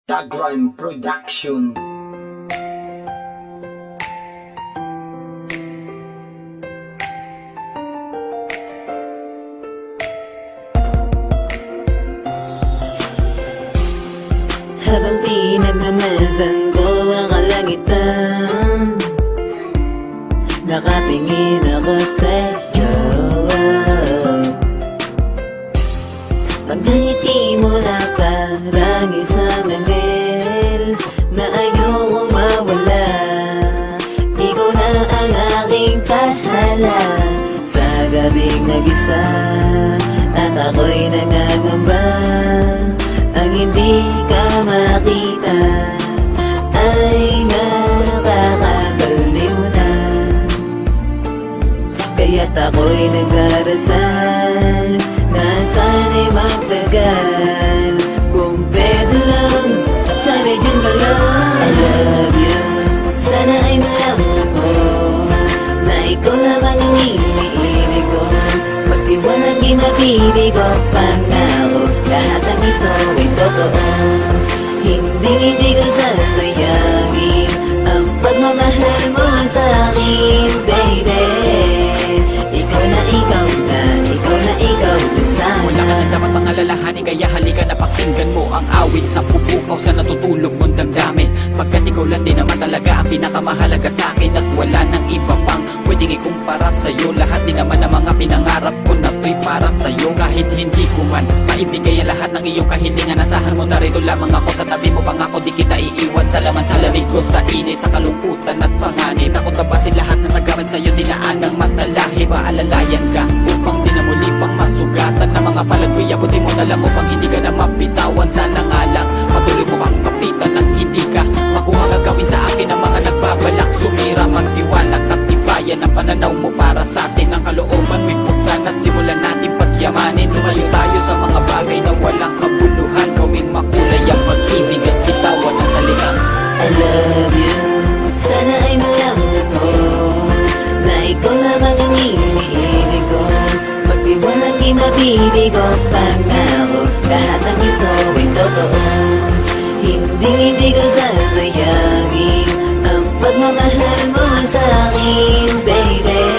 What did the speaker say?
Tagrime Production. Habang pinagmamasdan ko ang kalangitan, nakatingin ako sa'yo. Pagkangiti mo na parang isang anghel na ayokong mawala. Ikaw na ang aking tahala sa gabing nag-isa, at ako'y nangangamba. Ang hindi ka makita ay nakakabaliw na, kaya't ako'y nagdarasal na sana'y magtagal. Kung pwede lang, sana'y dyan ka lang. I love you, sana ay malaman mo na ikaw lamang ang iniibig ko. Magtiwalag inabibig ko, pangako lahat ng ito ay totoo. Hindi ko sasayangin ang pagmamahal mo sa akin, baby. Ikaw na ikaw na, ikaw na ikaw na sana. Wala ka nang dapat pangalalahanin, kaya halika na pakinggan mo ang awit na pupukaw sa natutulog mong damdamin. Pagkat ikaw lang din naman talaga ang pinakamahalaga sa akin, at wala nang iba pang pwedeng ikumpara sa'yo. Lahat din naman ang mga pinangarap ko na to'y para sa'yo. Kahit hindi ko man maibigay ang lahat ng iyong kahilingan, asahan mo na rito lamang ako sa tabi mo. Pangako di kita iiwan sa laman sa lamig ko, sa init, sa kalungkutan at panganib. Ako tabasin lahat ng sagaran sa'yo, dinaan ng matalahi. Maalalayan ka upang di na muli pang masugatan na mga palagway. Abutin mo na lang upang hindi ka na mapitawan. Sana nga lang patuloy mo kang kapitan ng hindi ka makuha gagawin sa akin ang mga nagbabalak sumira. Magtiwala at tibayan ang pananaw mo para sa atin. Ang kalooban mo'y buksan at simulan natin pagyamanin. Lumayo tayo sa mga bagay na walang kabuluhan. Gawing makulay ang pag-ibig at bitawan ng salitang I love you, sana ay malaman mo na ikaw lamang ang iniibig ko. Magtiwalag inabibig ko, pangako lahat ng ito ay totoo. Hindi ko sasayangin ang pagmamahal mo sa akin, baby.